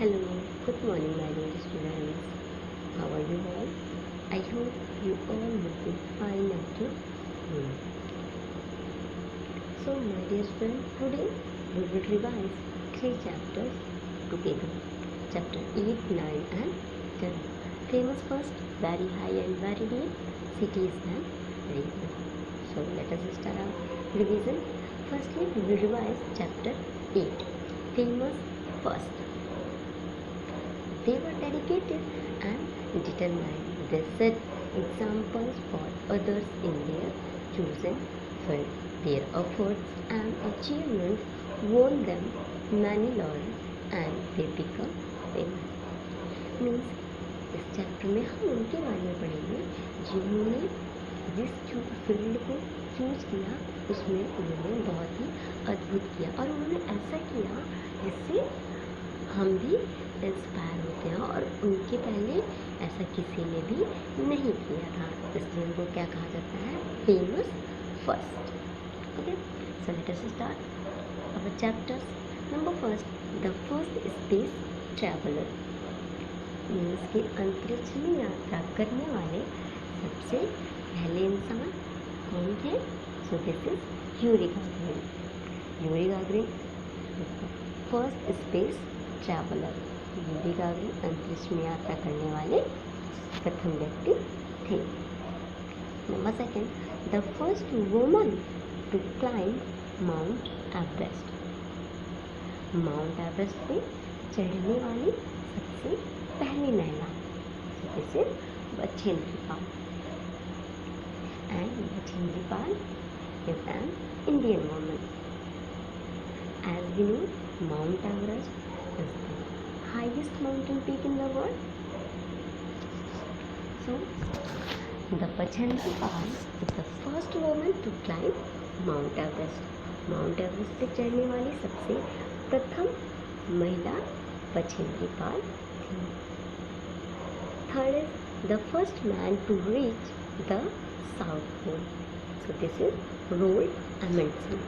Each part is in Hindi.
Hello, good morning, my dear students. How are you all? I hope you all will be fine at your home. So, my dear students, today we will revise 3 chapters together. Chapter 8, 9 and 10. Famous first, very high and very deep, cities and regions. So, let us start our revision. Firstly, we will revise chapter 8. Famous first. They were dedicated and determined. They set examples for others in their chosen field. Their efforts and achievements won them many laurels and they become famous. Means इस चैप्टर में हम उनके बारे में पढ़ेंगे जिन्होंने जिस फील्ड को चूज किया उसमें उन्होंने बहुत ही अद्भुत किया और उन्होंने ऐसा किया जिससे हम भी इंस्पायर होते हैं और उनके पहले ऐसा किसी ने भी नहीं किया था, इसलिए उनको क्या कहा जाता है? Famous first. Okay, so let us start our chapters. Number first, the first space traveller. Means के अंतरिक्ष में यात्रा करने वाले सबसे पहले इंसान कौन थे? So this is Yuri Gagarin. Yuri Gagarin first space traveller. Yuri Gagarin अंतरिक्ष में यात्रा करने वाले प्रथम व्यक्ति थे. Number second, the first woman to climb Mount Everest. Mount Everest पे चढ़ने वाली सबसे पहली महिला. This is Bachendri Pal. And Bachendri Pal is an Indian woman. As we know, Mount Everest is the highest mountain peak in the world. So, the Bachendri Pal is the first woman to climb Mount Everest. Mount Everest पे चढ़ने वाली सबसे प्रथम महिला बछेंद्री पाल थी. Third is the first man to reach the South Pole. So this is Roald Amundsen.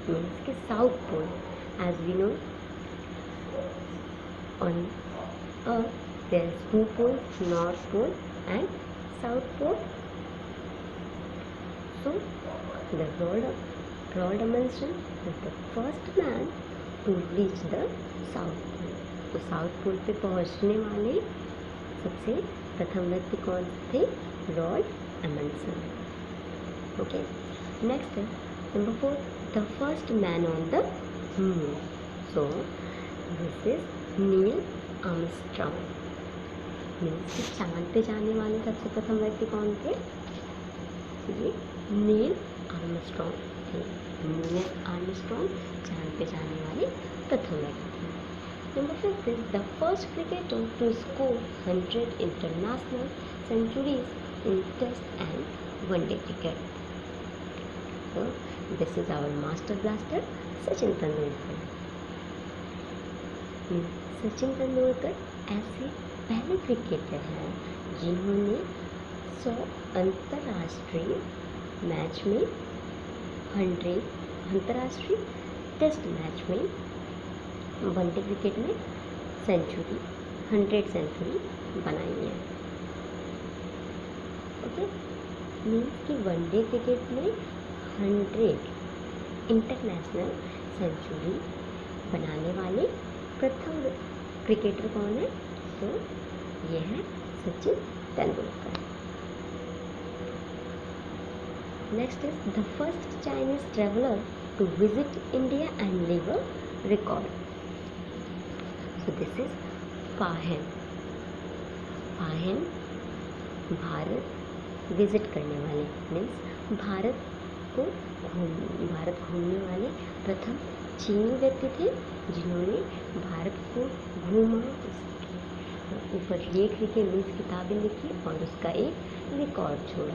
Means के South Pole. As we know, on Earth there is 2 poles, North Pole and South Pole. So the Roald Amundsen is the first man to reach the South Pole. तो South Pole पे पहुंचने वाले सबसे प्रथम व्यक्ति कौन थे? रॉल्ड एमंडसन. ओके, नेक्स्ट है number 4, the first man on the moon. So this is Neil Armstrong. Means कि चांद पे जाने वाले सबसे प्रथम व्यक्ति कौन थे? ये नील आर्मस्ट्रॉन्ग थे. नील आर्मस्ट्रॉन्ग चांद पे जाने वाले प्रथम व्यक्ति थे. Number 5 is the first cricketer to score 100 international centuries in Test and One-Day cricket. So this is our master blaster Sachin Tendulkar. Sachin Tendulkar ऐसे पहले क्रिकेटर हैं जिन्होंने 100 अंतर्राष्ट्रीय मैच में 100 अंतर्राष्ट्रीय टेस्ट मैच में वनडे क्रिकेट में 100 सेंचुरी बनाई है. ओके, मीन्स कि वनडे क्रिकेट में 100 इंटरनेशनल सेंचुरी बनाने वाले प्रथम क्रिकेटर कौन है? तो ये है Sachin Tendulkar. Next is the first Chinese traveller to visit India and leave a record. So this is Fahien. Fahien Bharat visit करने वाले मीन्स भारत घूमने वाले प्रथम चीनी व्यक्ति थे जिन्होंने भारत को घूमा, ऊपर लेख लिखे मीन्स किताबें लिखी और उसका एक रिकॉर्ड छोड़ा.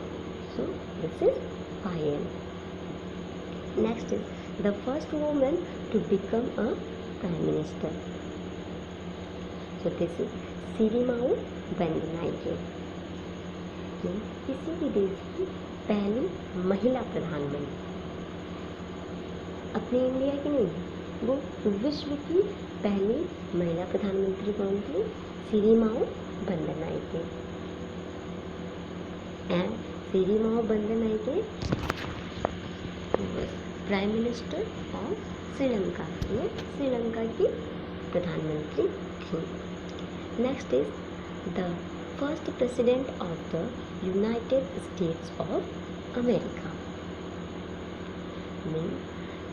So this is Fahien. Next is the first woman to become a prime minister. So this is Sirimavo Bandaranaike. किसी भी देश की पहली महिला प्रधानमंत्री. अपने इंडिया की नहीं, वो विश्व की पहली महिला प्रधानमंत्री कौन थी? Sirimavo Bandaranaike. And Sirimavo Bandaranaike prime minister of Sri Lanka, ये श्रीलंका की प्रधानमंत्री थी। Next is the first president of the United States of America.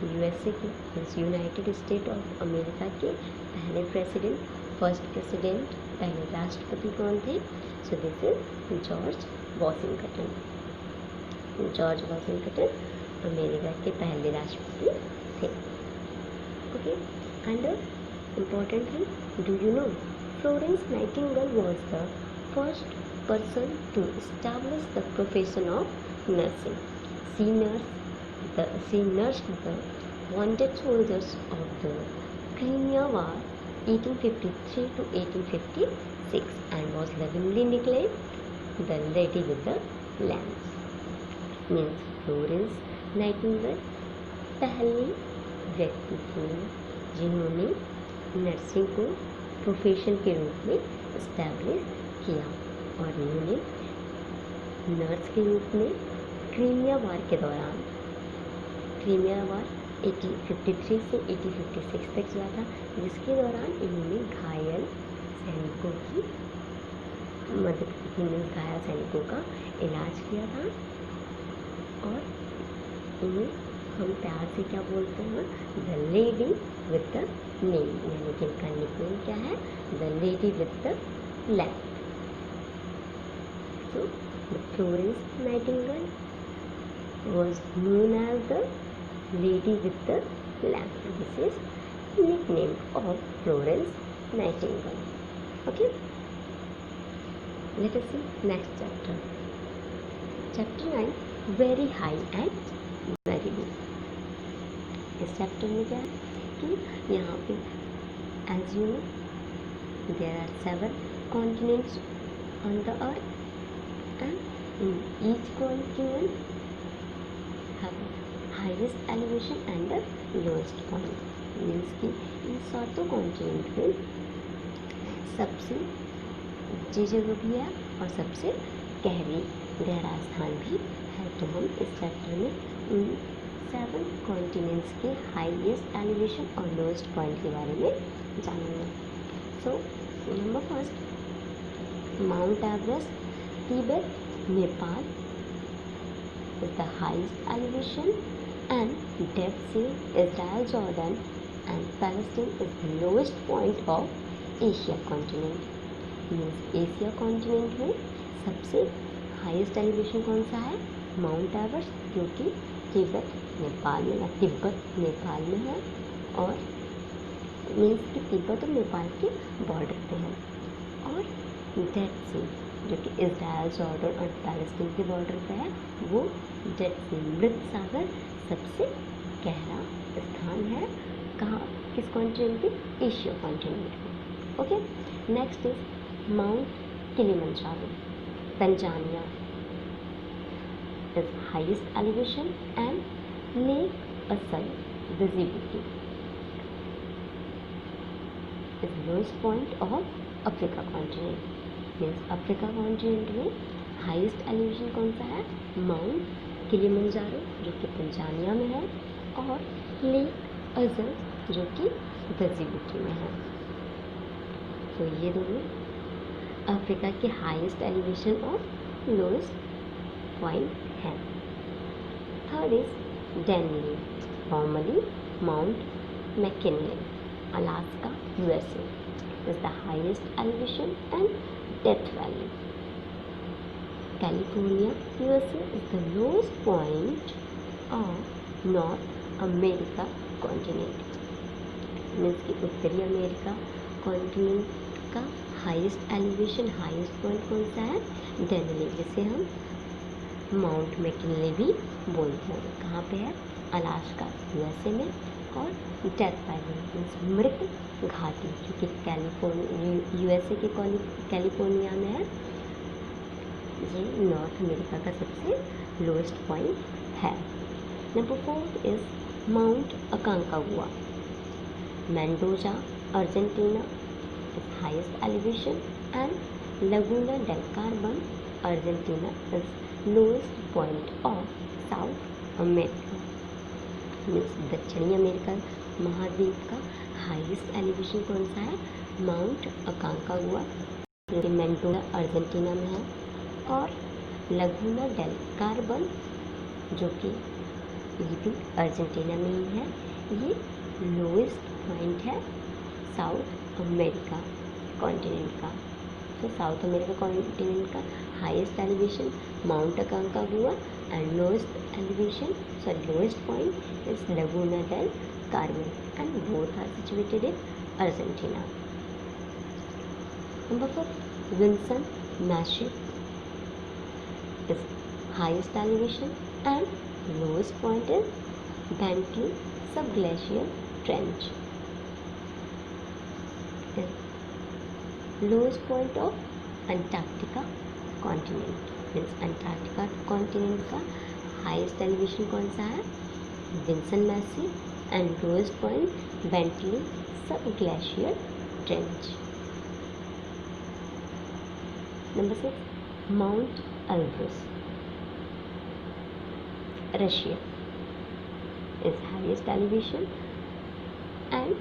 USA के यूनाइटेड स्टेट ऑफ अमेरिका के पहले प्रेसिडेंट, फर्स्ट प्रेसिडेंट, पहले राष्ट्रपति कौन थे? So this is George Washington. George Washington America के पहले राष्ट्रपति थे। ओके, एंड इम्पॉर्टेंट है, do you know Florence Nightingale was the first person to establish the profession of nursing. She nursed the wounded soldiers of the Crimea War 1853 to 1856 and was lovingly nicknamed the Lady with the Lamp. Means Florence Nightingale पहली व्यक्ति थी जिन्होंने नर्सिंग को प्रोफेशन के रूप में इस्टेब्लिश किया और इन्होंने नर्स के रूप में क्रीमिया वार के दौरान, क्रीमिया वार 1853 से 1856 तक हुआ था, जिसके दौरान इन्होंने घायल सैनिकों की मदद की, घायल सैनिकों का इलाज किया था। और इन्हें हम प्यार से क्या बोलते हैं? The lady with the name, यानी कि इनका निकनेम क्या है? The lady with the lamp. So, the Florence Nightingale was known as the lady with the lamp. This is nickname of Florence Nightingale. Okay. Let us see next chapter. Chapter 9, very high and very low. इस चैप्टर में क्या है कि यहाँ पे as you know there are 7 continents on the earth. And in each continent have highest elevation and the lowest point. Means कि इन 7 कॉन्टिनेंट में सबसे ऊंची जगह भी है और सबसे गहरा स्थान भी है। तो हम इस चैप्टर में इन 7 कॉन्टिनेंट्स के हाईएस्ट एलिवेशन और लोएस्ट पॉइंट के बारे में जानेंगे। So number first, mount Everest, Tibet, Nepal is the highest elevation, and Dead Sea, Israel, Jordan and Palestine is the lowest point of Asia continent. Means Asia continent में सबसे हाईएस्ट एलिवेशन कौन सा है? माउंट एवरेस्ट, जो कि तिब्बत नेपाल में है और मीन्स कि तिब्बत और नेपाल के बॉर्डर पे है। और डेड सी, जो कि इज़राइल, जॉर्डन और पैलेस्टीन के बॉर्डर पे है, वो डेड सी, मृत सागर सबसे गहरा स्थान है। कहाँ? किस कॉन्टिनेंट पे? एशिया कॉन्टिनेंट में। Okay, next is mount Kilimanjaro, Tanzania is highest elevation and lake Assal Djibouti is lowest point of Africa continent. Means Africa continent में हाईएस्ट एलिवेशन कौन सा है? माउंट किलिमंजारो, जो कि तंजानिया में है, और लेक अजल, जो कि विजिबिलिटी में है। तो ये दोनों अफ्रीका के हाईएस्ट एलिवेशन और लोएस्ट पॉइंट हैं। Third is Denly, formally mount McKinley, Alaska, USA is the highest elevation and Death Valley. California, USA is the lowest point of North America continent. Means कि उत्तरी अमेरिका कॉन्टिनेंट का हाईएस्ट एलिवेशन, हाईएस्ट पॉइंट कौन सा है? डेनली, जिसे हम माउंट मैकिनले भी बोलते हैं। कहाँ पे है? अलास्का, यूएसए में। और डेथ वैली मीन्स मृत घाटी, जो कि यूएसए के कैलिफोर्निया में है। ये नॉर्थ अमेरिका का सबसे लोएस्ट पॉइंट है। Number 4 is mount अकांकागुआ, Mendoza, Argentina is highest elevation, and Laguna del Carbon, Argentina is lowest point of South America. Means दक्षिणी अमेरिका महाद्वीप का हाईएस्ट एलिवेशन कौन सा है? माउंट अकांकागुआ जो कि मेंडोजा अर्जेंटीना में है, और लगूना डेल कार्बन जो कि ये भी अर्जेंटीना में ही है। ये लोएस्ट पॉइंट है साउथ अमेरिका कॉन्टिनेंट का। तो साउथ अमेरिका कॉन्टिनेंट का highest elevation mount Aconcagua and lowest point is Laguna del Carbon and both are situated in Argentina. Number 4, Vinson Massif is highest elevation and lowest point is Bentley subglacial trench. Lowest point of Antarctica continent means Antarctica continent का highest elevation कौन सा है? Vinson Massif and lowest point Bentley subglacial trench. Number 6, Mount Elbrus, Russia is highest elevation and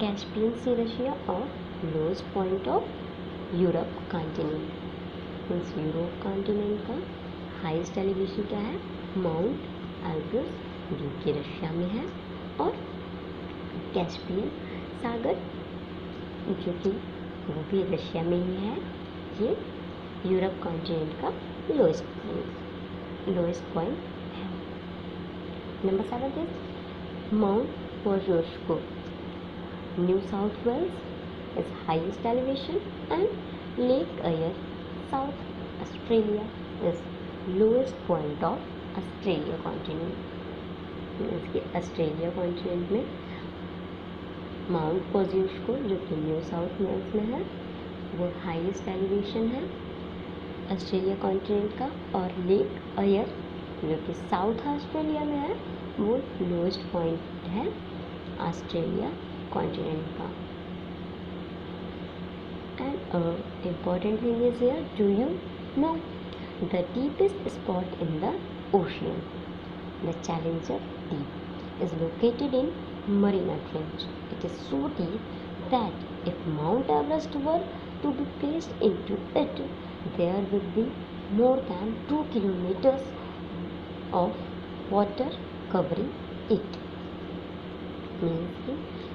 Caspian Sea, Russia or lowest point of Europe continent. Means Europe continent का हाईएस्ट एलिवेशन क्या है? माउंट एल्ब्रस जो कि रशिया में है, और कैस्पियन सागर जो कि वो भी रशिया में ही है। ये यूरोप कॉन्टिनेंट का लोएस्ट पॉइंट है। Number 7 is mount Kosciuszko, New South Wales is highest elevation and lake Eyre South Australia is lowest point of Australia continent. इसके ऑस्ट्रेलिया कॉन्टिनेंट में माउंट कोजुस्को जो कि न्यू साउथ वेल्स में है वो हाईएस्ट एलिवेशन है ऑस्ट्रेलिया कॉन्टिनेंट का, और लेक एयर जो कि साउथ ऑस्ट्रेलिया में है वो लोएस्ट पॉइंट है ऑस्ट्रेलिया कॉन्टिनेंट का। And important thing is here, do you know the deepest spot in the ocean? The challenger deep is located in Marina trench. It is so deep that if Mount Everest were to be placed into it, there would be more than 2 kilometers of water covering it. Means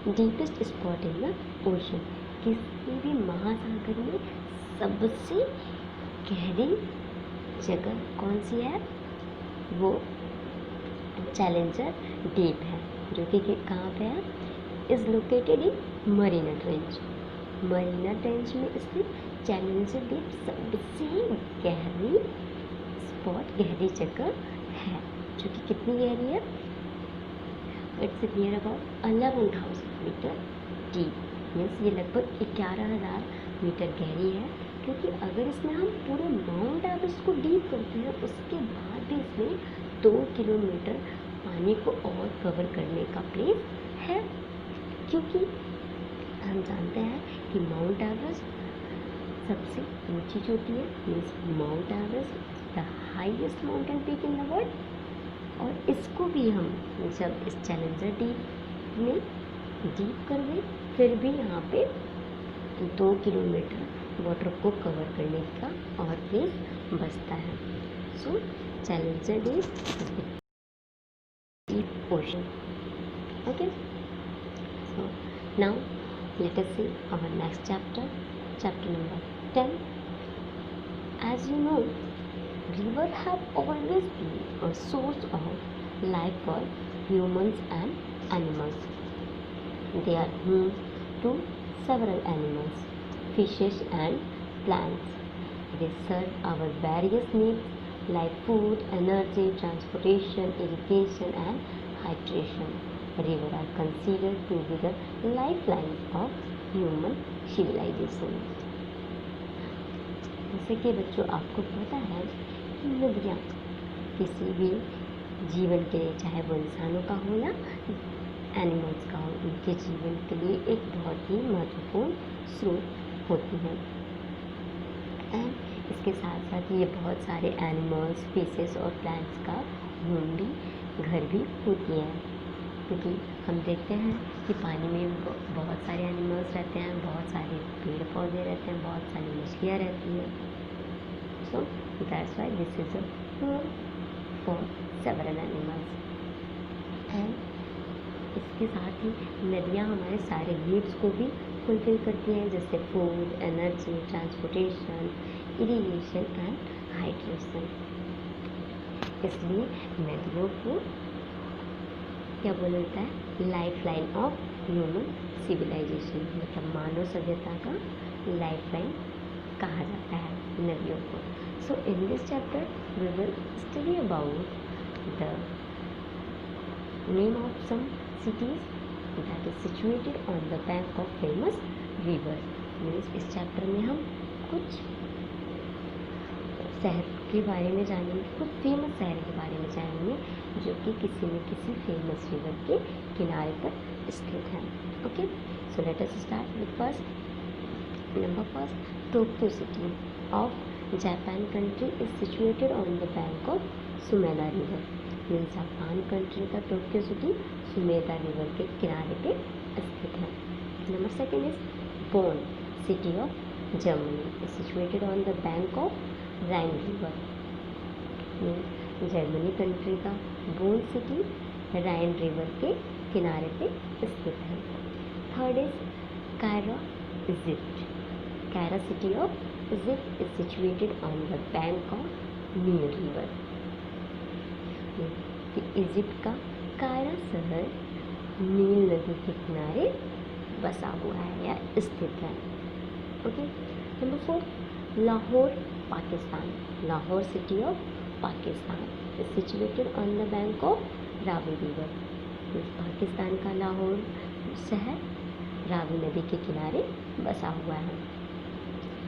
the deepest spot in the ocean. किसी भी महासागर में सबसे गहरी जगह कौन सी है? वो चैलेंजर डीप है जो कि कहाँ पे है? Is located in Marina trench. Marina trench में स्थित चैलेंजर डीप सबसे गहरी स्पॉट, गहरी जगह है जो कि कितनी गहरी है? It's near about 11,000 metre deep. Means ये लगभग 11,000 मीटर गहरी है, क्योंकि अगर इसमें हम पूरे माउंट एवरेस्ट को डीप करते हैं उसके बाद भी इसमें 2 किलोमीटर पानी को और कवर करने का प्लेस है। क्योंकि हम जानते हैं कि माउंट एवरेस्ट सबसे ऊंची चोटी है। Means mount Everest the highest mountain peak in the world, और इसको भी हम जब इस चैलेंजर डीप में डीप कर दें फिर भी यहाँ पे 2 किलोमीटर वाटर को कवर करने का और प्लेस बचता है। So Challenger Deep ocean. Okay, so now let us see our next chapter number 10. As you know, rivers have always been a source of life for humans and animals. They are home to several animals, fishes and plants. They serve our various needs like food, energy, transportation, irrigation and hydration. Rivers are considered to be the lifeline of human civilization. जैसे कि बच्चों आपको पता है कि नदियाँ किसी भी जीवन के लिए, चाहे वो इंसानों का हो या एनिमल्स का उनके जीवन के लिए एक बहुत ही महत्वपूर्ण स्रोत होती हैं। एंड इसके साथ साथ ये बहुत सारे एनिमल्स, स्पीसीज और प्लांट्स का होम भी, घर भी होती हैं, क्योंकि हम देखते हैं कि पानी में बहुत सारे एनिमल्स रहते हैं, बहुत सारे पेड़ पौधे रहते हैं, बहुत सारी मछलियाँ रहती हैं। So that's why this is a home for several animals. And इसके साथ ही नदियाँ हमारे सारे नीड्स को भी फुलफिल करती हैं, जैसे food, energy, transportation, irrigation and hydration. इसलिए नदियों को क्या बोला जाता है? Life line of human civilisation, मतलब मानव सभ्यता का लाइफ लाइन कहा जाता है नदियों को। So in this chapter we will study about the name of some cities that is situated on the bank of famous river। Means इस चैप्टर में हम कुछ शहर के बारे में जानेंगे, कुछ फेमस शहर के बारे में जानेंगे जो कि किसी न किसी फेमस रिवर के किनारे पर स्थित है। Okay, so let us start with first. Number first, Tokyo city of Japan country is situated on the bank of Sumida river. Means Japan country का टोक्यो सिटी सुमेदा रिवर के किनारे पे स्थित है। Number second is Bonn city of Germany is situated on the bank of Rhine river. Means Germany country का बोन सिटी राइन रिवर के किनारे पे स्थित है। Third is Cairo Egypt. Cairo city of Egypt is situated on the bank of Nile river. कि इजिप्ट का कायरो शहर नील नदी के किनारे बसा हुआ है या स्थित है। Okay, number four, Lahore Pakistan. Lahore city of Pakistan is situated on the bank of Ravi river. Pakistan का लाहौर शहर रावी नदी के किनारे बसा हुआ है।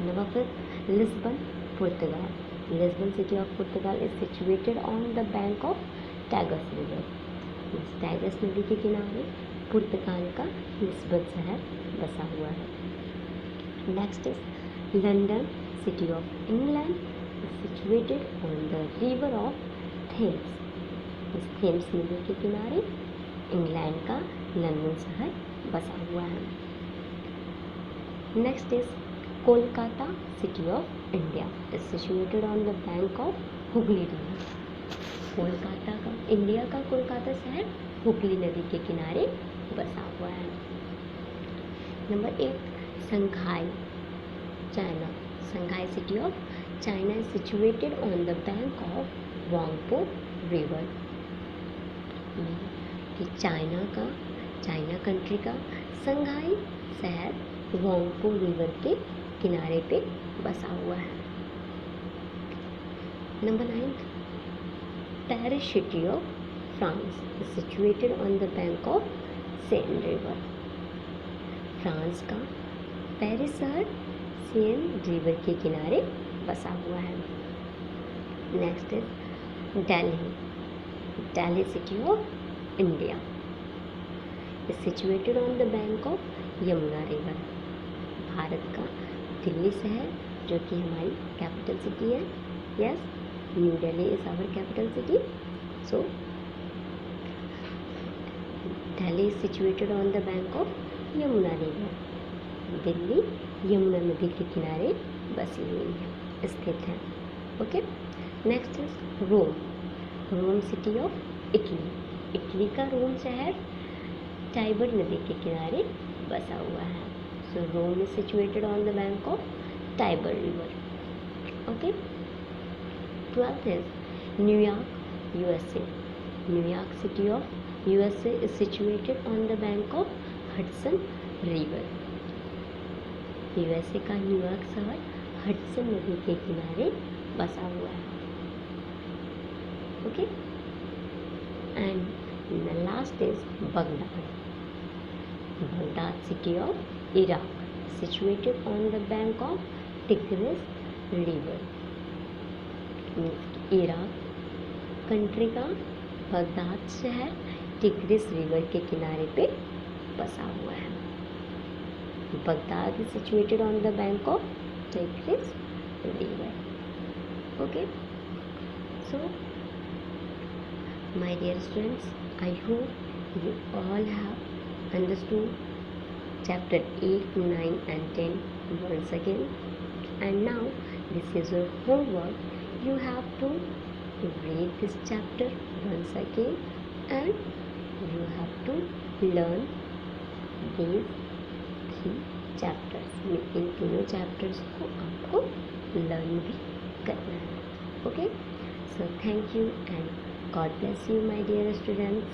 Number fifth, Lisbon Portugal. Lisbon city of Portugal is situated on the bank of tags river. Tags नदी के किनारे पुर्तगाल का लिस्बन शहर बसा हुआ है। Next is London city of England is situated on the river of Thames. इस थेम्स नदी के किनारे इंग्लैंड का लंदन शहर बसा हुआ है। Next is Kolkata city of India is situated on the bank of Hooghly river. Kolkata का, इंडिया का कोलकाता शहर हुगली नदी के किनारे बसा हुआ है। Number 8, Shanghai China. Shanghai city of China is situated on the bank of Huangpu river. कि चाइना कंट्री का संघाई शहर वांगपो रिवर के किनारे पे बसा हुआ है। Number 9, Paris city of France is situated on the bank of Seine river. France का पेरिस शहर सेन रिवर के किनारे बसा हुआ है। Next is Delhi city of India is situated on the bank of Yamuna river. भारत का दिल्ली शहर जो कि हमारी कैपिटल सिटी है, yes, new Delhi is our capital city. So Delhi is situated on the bank of Yamuna river. Delhi Yamuna नदी के किनारे बसी हुई है, स्थित है। Okay, next is Rome city of Italy. Italy का रोम शहर टाइबर नदी के किनारे बसा हुआ है। So Rome is situated on the bank of Tiber river. Okay, 12th is New York, USA. New York city of USA is situated on the bank of Hudson River. USA का न्यूयॉर्क शहर हडसन नदी के किनारे बसा हुआ है। Okay, and the last is Baghdad. Baghdad city of Iraq situated on the bank of Tigris river. Iraq country का बगदाद शहर टिग्रिस रिवर के किनारे पे बसा हुआ है। Baghdad is situated on the bank of Tigris river. Okay, so my dear students, I hope you all have understood chapter 8, 9 and 10 once again, and now this is your homework. You have to read this chapter once again and you have to learn these 3 chapters. इन तीनों चैप्टर्स को आपको लर्न भी करना है। Okay, so thank you and God bless you my dear students.